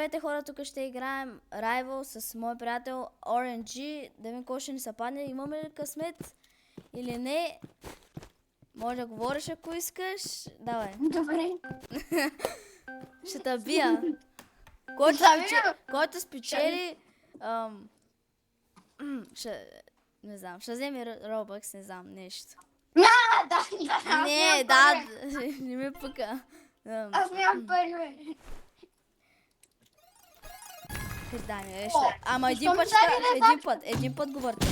Здравейте хора, тук ще играем Rival с мой приятел RNG. Да видим кой ще ни се падне. Имаме ли късмет или не? Може да говориш ако искаш. Давай. Добре. Ще те бия. Който спечели... Не знам, ще вземи Robux, не знам, нещо. Да. Не, да, не ми пука. Аз нямам пари, бе. Дай ми нещо. Ама един път ще... Един път го върти.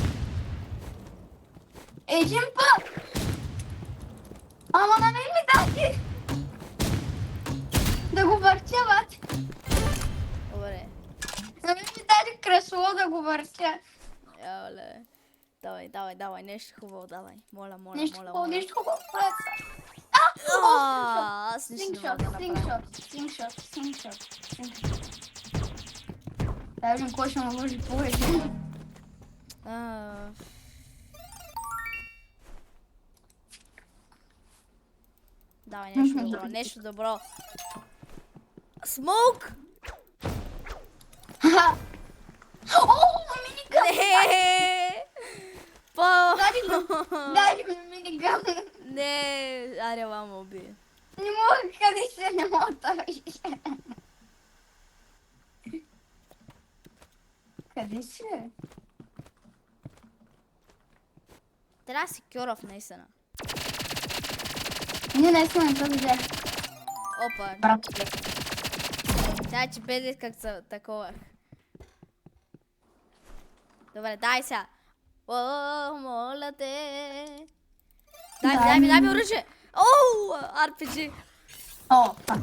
Един път? Ама на мен ми даде. Да го въртя, бати. Добре. На мен ми даде кресло да го въртя. Яле. Давай, нещо хубаво, давай. Моля. Нещо хубаво, брат. Аз нищо не мога да направя. Слингшот. Да видим кой ще му вложи повече. Давай, нещо добро. Смоук! Миниган! Дай ми миниган! Не, аре мама уби. Не мога, къде се не мога да виж. Къде си? Трябва да си кьоров, наистина. Не, наистина не съм взел. Опа. Брат. Сега че беде как са такова. Добре, дай сега. О, моля те. Дай ми оръжие. Оу, RPG. О, пак.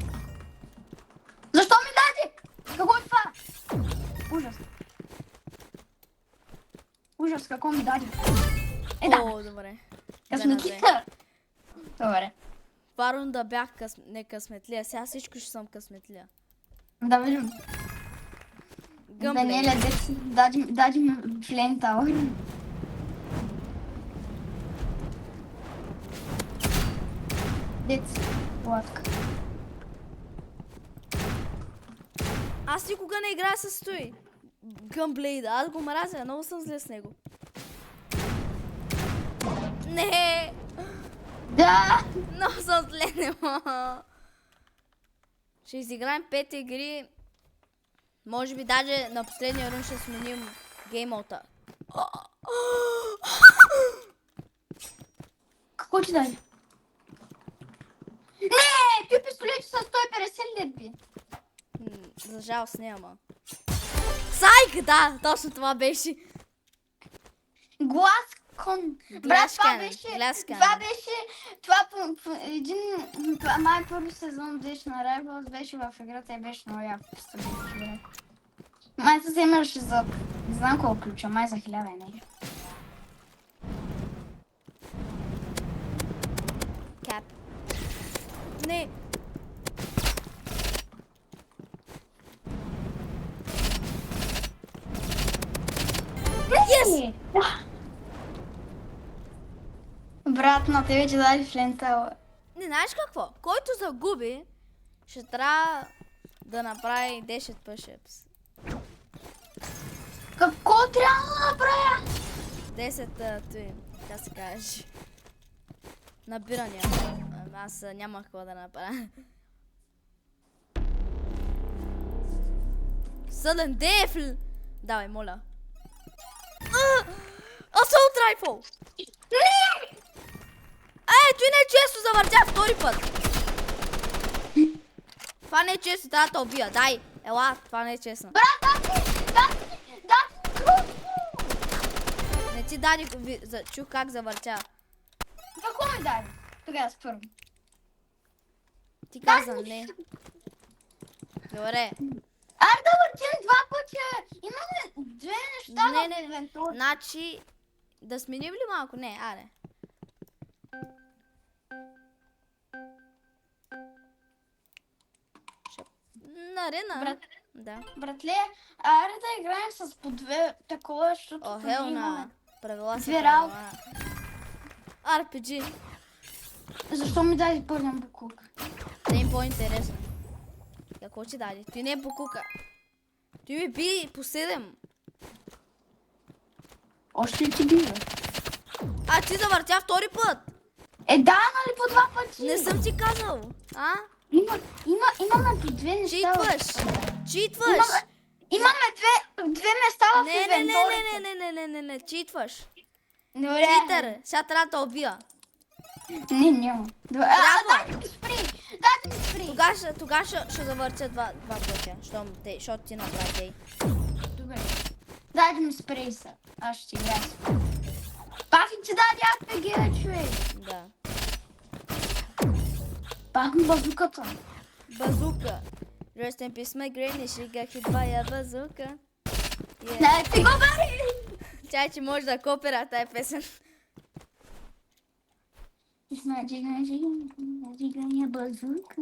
Защо ми даде? Какво е това? Ужас, какво ми даде? О, добре. Късметлика. Добре. Парун да бях некъсметлия. Сега всичко ще съм късметлия. Да видим. Даниеля, даде ми флейм тауър. Дец, лодка. Аз никога не играя с той. Гъмблейда. Аз го мразя. Много съм зле с него. Не! Да! Много съм зле, не мога. Ще изиграем 5 игри. Може би даже на последния рун ще сменим геймоута. Какво ти даде? Не! Ти пистолет с 150 лет би. За жалост няма. Сайк, да! Точно това беше. Глас кон. Брат, това беше един май първи сезон беше на Rivals, беше в играта и беше много яко пистолет. Май се вземаше за... Не знам колко ключа, май за 1000 и нещо. Кап. Не. Yes! Брат, на тебе ти даде флентала. Не знаеш какво? Който загуби, ще трябва да направи 10 push-ups. Какво трябва да направя? 10 той, така се каже. Набирания. Аз няма какво да направя. Sudden death! Давай, моля. Assault rifle! Не! Той не е често, завъртя втори път. Това не е често, трябва да убия. Дай, ела, това не е честно. Брат, дай круто! Не ти даде, чух как завъртя. Какво ми даде? Тогава спървам. Ти каза не. Добре. Аре да въртим два пътя. Имаме две неща в инвентура. Значи, да сменим ли малко? Не, аре. На арена. Да. Братле, аре да играем с по две такова, защото О, хелна. Правила са Зверал. правила. RPG. Защо ми даде пълен буклук? Да им по-интересно. Какво ти даде? Ти не е букука. Ти ми би по 7. Още ли ти бива? А ти завъртя втори път. Да, нали по 2 пъти? Не съм ти казал. А? Имаме по 2 неща. Читваш. Читваш. Имаме две места в инвенторите. Не, читваш. Добре. Читър, сега трябва да те убия. Не, няма. Трябва. Дайте ми спри. Дайте ми спри. Тогава ще завъртя два пътя, защото ти направи. Добре. Дайте ми спри са. Аз ще играя. Пак ти даде АПГ, човек. Да. Пак ми базуката. Базука. Rest in peace, my granny, she got hit by a bazooka. Yeah. Не, ти го бери. Чай, че може да копира тая песен. Жигания базука.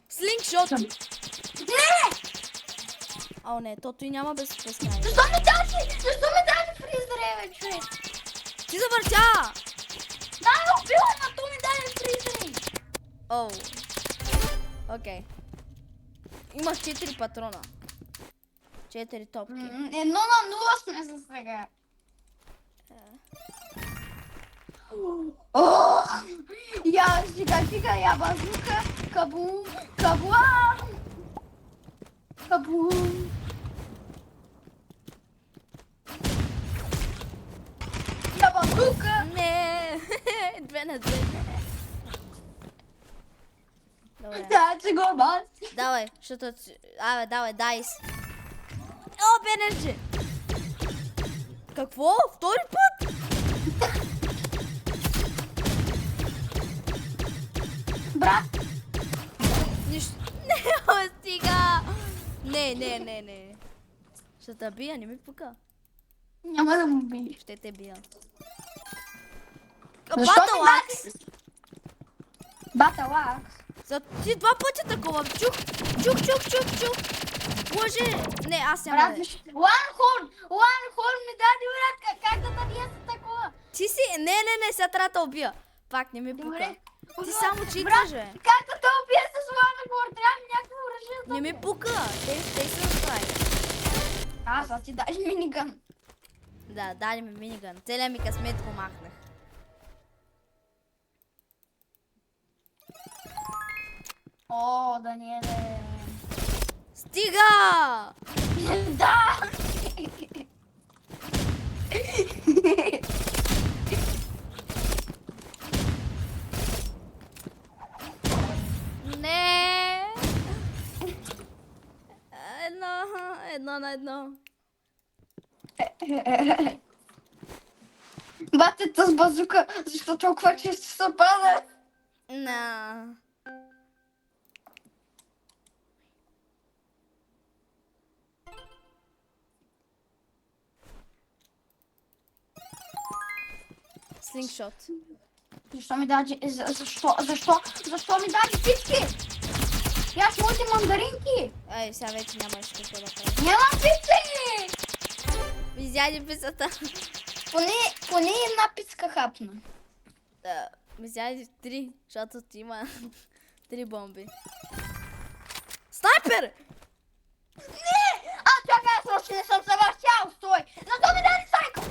Слингшот! Не! О, не, тото и няма безпъсна. Защо ми даде фризера, бе, човек? Ти завъртя! Да, го убила, но то ми даде фризера. Оу. Окей. Имаш 4 патрона. 4 топки. 1-0 сме за сега. Я жига, я базука, кабум, кабуам. Кабум. Я базука. Не! 2 на 2. Добре. Да, че го бас. Давай, защото... Абе, давай, дайс. О, Бенерджи! Какво? Втори път? Брат, Нищо. Не, стига! Не. Ще те бия, не ми пука. няма да му биеш. Ще те бия. Защо Battle ми Axe! Battle Axe. За ти 2 пъти такова. Чук. Боже! Не, аз няма Брат, да... One horn ми даде, брат, как да набия с такова? Ти си... Не, сега трябва да те убия. Пак не ми пука. Добре. Ти само читаш, бе. Как да те убия с one horn? Трябва ми някакво оръжие. Не ми пука. Те са направи. Аз ти даш минигън. Да, дали ми миниган. Целият ми късмет го махнах. О, Даниеле. Стига! Да! Не! Едно на едно. Батята с базука, защо толкова често се пада? На. Слингшот. Защо ми даде, защо ми даде пицки? Яш моите мандаринки. Ай, сега вече нямаш какво да правиш. Нямам пици! Изяди пицата. Поне една пицка хапна. Да, изяди 3, защото ти има 3 бомби. Снайпер! Не! Чакай, аз още не съм завъртял, стой! Защо ми даде сайко?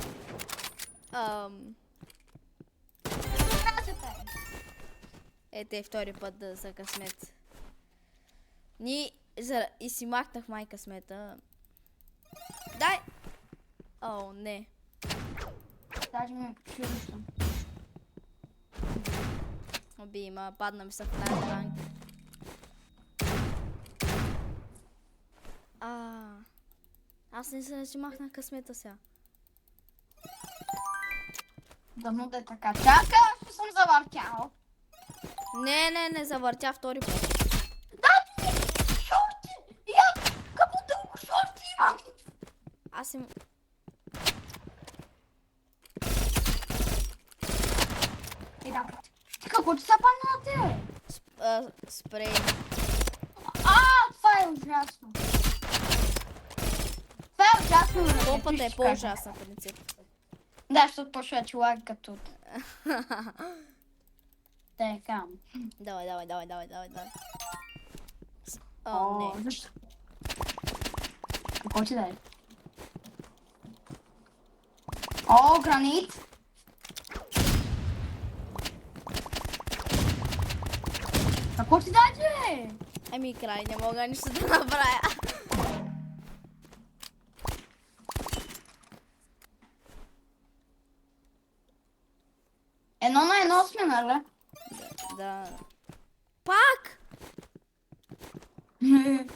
Ете втори път да за късмет. И си махнах май късмета. Дай! О, не. Даже ми почувствам. Оби, падна ми се в тази ранг. Аз не се си махнах късмета сега. Дано да е така. Чакай, аз съм завъртял. Не, завъртя втори път. Дайте ми шорти! Я какво дълго шорти имам? Аз им... Да, ти какво ти са падна на тебе? Спрей. Това е ужасно. Това е ужасно. бе. Топата е Ще кажа. по-ужасна, в принцип. Да, защото почва да ти лага като... Така. Давай. О, не. Защо? Какво ти даде? О, гранит! Какво ти даде? Ами край, не мога нищо да направя. Едно на едно сме, нали? Да. Пак! Нищо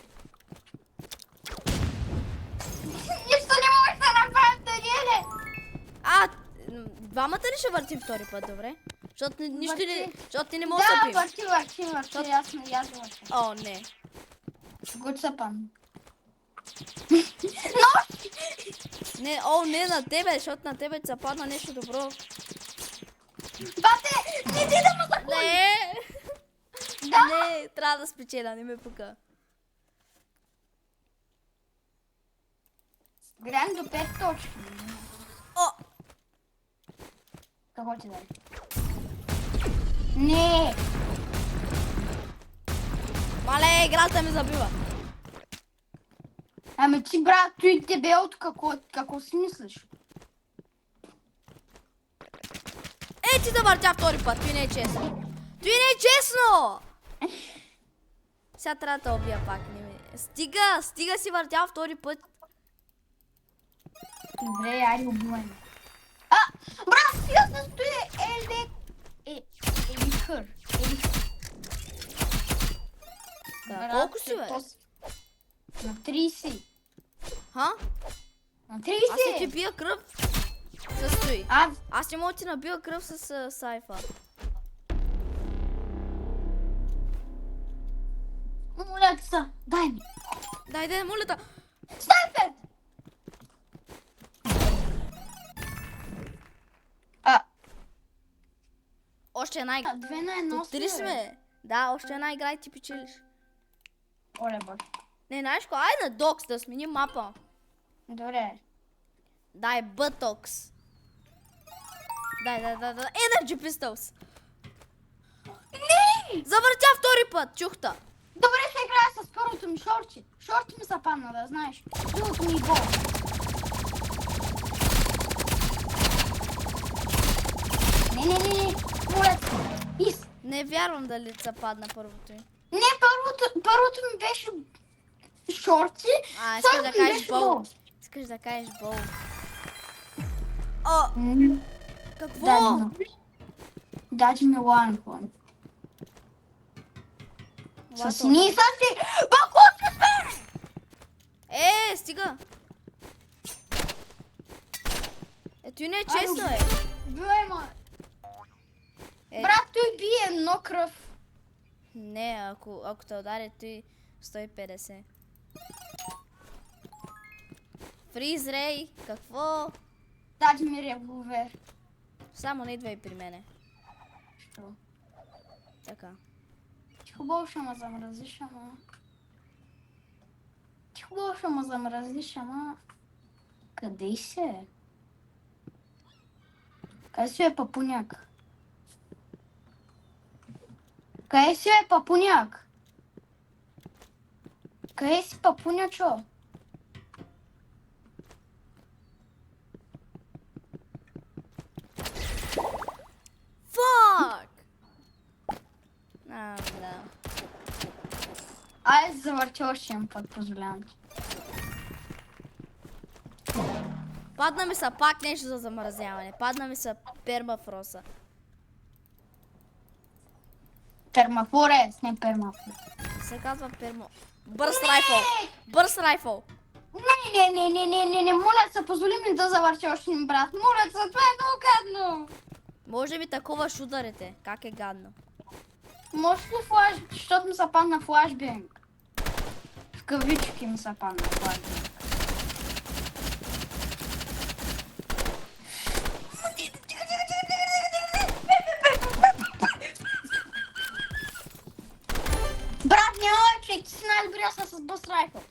не можеш да направим, Даниеле! Двамата ли ще въртим втори път, добре? Защото нищо не, Върти. защото не мога да Да, пием. върти, ясно, ясно. О, не. Good сапан. Не, не на тебе, защото на тебе ти се падна нещо добро. Бате, не ти да му захвали! Не! Да! Не, трябва да спечеля, не ме пука. Грям до 5 точки. О! Какво ти даде? Не! Мале, играта ми забива. Ами ти, брат, той дебелото, какво си мислиш? Ти да въртя втори път, той не е честно. Той не е честно! Сега трябва да те убия пак. Стига си въртял втори път. Добре, айде убивай ме. Брат, сега се стои Елихър. Да, колко си, бе? На 30. Ха? На Аз ще ти 30. бия кръв. Състои. Аз Аз не мога да ти набия кръв с сайфа. моля ти са, дай ми. Дай, моля те. Снайпер! Още една игра. 2 на 1 Три сме. Да, още една игра и ти печелиш. Оле, бой. Не, знаеш ко? Айде на Докс да сменим мапа. Добре. Дай, Бутокс. Дай. Energy Pistols. Не! Завъртя втори път, чухта. Добре, ще играя с първото ми шорти. Шорти ми са падна, да знаеш. Другото ми бол. Не. Моля ти. Из. Не вярвам дали са падна първото им. Не, първото ми беше шорти. Искаш да второто ми кажеш беше бол. Искаш да кажеш бол. О, какво? Даде ми лайнхон. Лато. С сини и съси. Бакот сме! Стига. Ето и не е честно, Бивай, ма. Е, Брат, той бие едно кръв. Не, ако те удари той 150. Фриз Рей, какво? Даде ми револвер. Само не идвай при мене. Що? Така. Ти хубаво ще ме замразиш, ама... Ти хубаво ще ме замразиш, ама... Къде си? Къде си е папуняк? Къде си е папуняк? Къде си папунячо? Фак! Да. Айде завърти още един път, позволявам ти. Падна ми са пак нещо за замразяване. Падна ми са пермафроса. Пермафорец, не пермафорец. Се казва пермо... Бърс райфъл! Бърс райфъл! Не, моля се, позволи ми да завърши още един брат. Моля се, това е много гадно. Може би такова шударите. Как е гадно. Може ли флаш, защото ми са падна флашбенг? В кавички ми са падна флашбенг. Брат, няма човек, ти си най-добрия с бъс райфъл.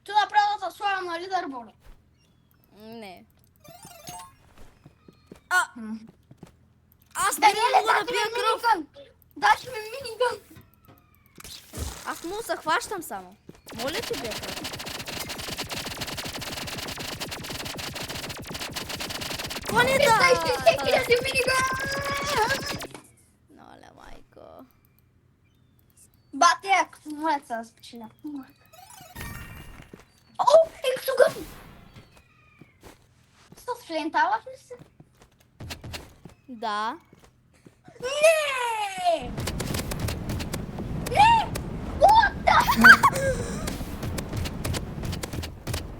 Tu направо да слагам на лидерборда. Не. Аз не Даниеле, мога да дайте ми пия кръв. минигън. Дайте ми минигън. Аз му се хващам само. Моля ти бе, брат. Планета! 360 хиляди миниган! Оле, майко. Бате, ако самолет се разпечеля. О, ексогън! С фленталах ли се? Да. Не! Не! What the?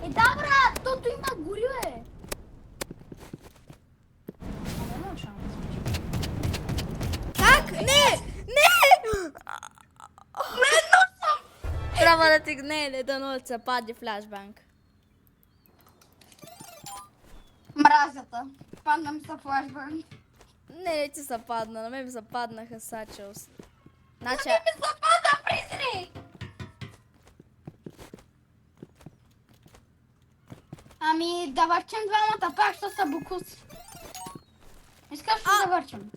Да, брат, тото има гориво, е. Няма шанс. Как? Не! Не! Трябва да ти гнене да ноца пади флашбанк. Мразята. Падна ми са флашбан. Не ти са падна, на мен ми са паднаха сачелс. Значи, Не ми са падна, призри! Ами, да върчим двамата пак, що са букуси. Искаш ли да върчим?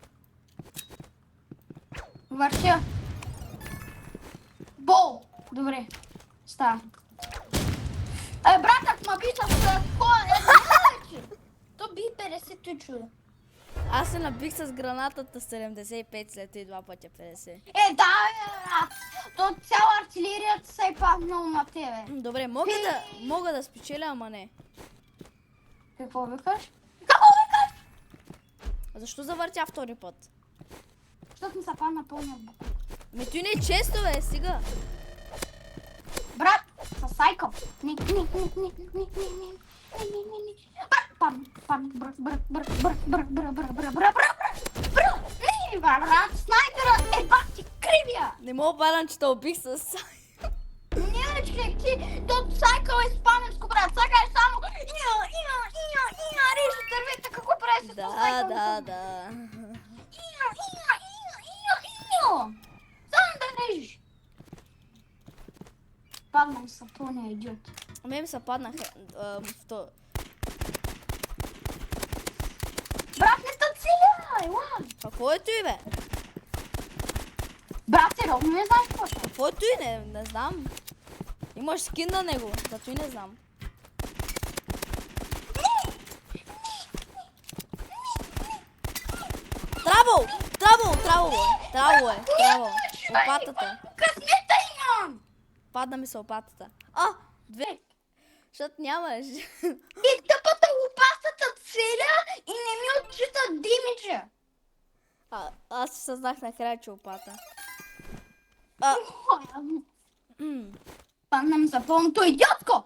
Върча. Бол! Добре. Става. Брат, ако ма бита с кой, то би 50 той чуя. аз се набих с гранатата 75 след и два пътя 50. Да, брат. То цяла артилерията се е паднала на тебе. Добре, мога да спечеля, ама не. Какво викаш? Какво викаш? Защо завъртя втори път? Защото ми се падна пълния бук. Ами той не е често, бе, стига. Брат, със сайкъл. Не. Брат, снайпера е бах ти кривия. Не мога падам, че те убих с... Не, човек, ти, то сайкъл е спанемско, брат. Сега е само режу дървета, какво прави с това сайкъл? Да. Само да режеш. Паднам са пълния идиот. Ами ми се паднаха втори. Брат, не те целяй, ла! Какво е той, бе? Брат, сериозно не знаеш какво ще? Какво е той? Не знам. Имаш скин на него, зато и не знам. Траво е. Опатата. Късмета имам! Падна ми се опатата. Две. Защото нямаш. И тъпата лопатата целя и не ми отчита димиджа. Аз се съзнах накрая, че опата. Паднам за пълното идиотко!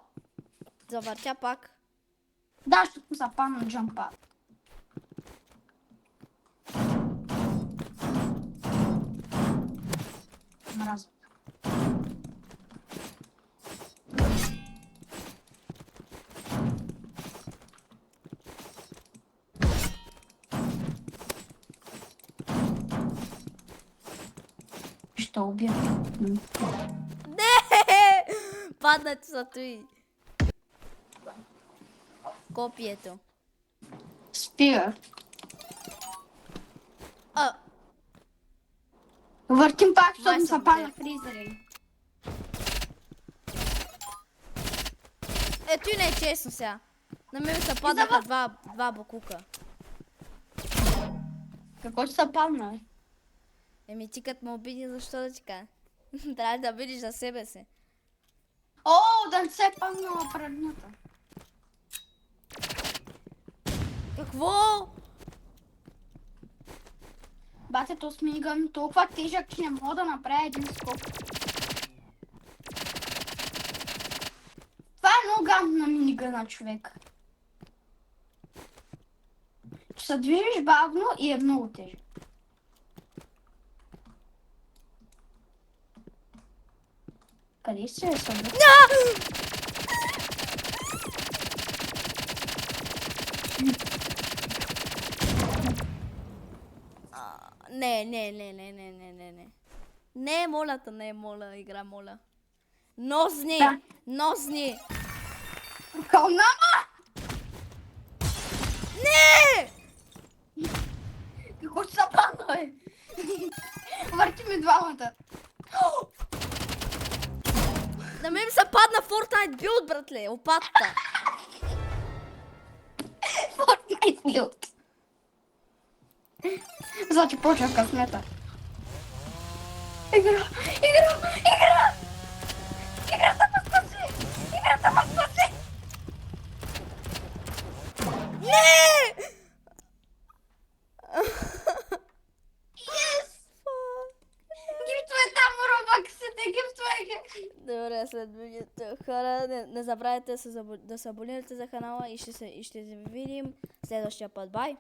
Завъртя пак. Да, защото му са падна джампа. Мраза. Ще убия. Не! Падна ти са той. Копието. Спира. Въртим пак, защото ми са падна фризери. Ето и не е честно сега. На мен са паднаха два букука. Какво ще са падна? Еми ти като ме обиди, защо да ти кажа? Трябва да видиш за себе си. О, да не се е паднала предната. Какво? Бате, то с миниган е толкова тежък, че не мога да направя един скок. Това е много гадно на минигана, човек. Че се движиш бавно и е много тежък. Къде се е събрал? Не. Не е молата, не е мола, игра мола. Нозни! Да. Нозни! Кълнама! Не! Какво ще са падна, бе? Върти ми двамата. На На мен ми се падна Fortnite билд, братле, опатата. Fortnite build. Значи почва късмета. Игра! Играта ме спаси! Не! Yes! Гифтове там, робаксите, гифтове. Добре, след видеото. Хора, не забравяйте да се абонирате за канала и ще се видим следващия път. Бай!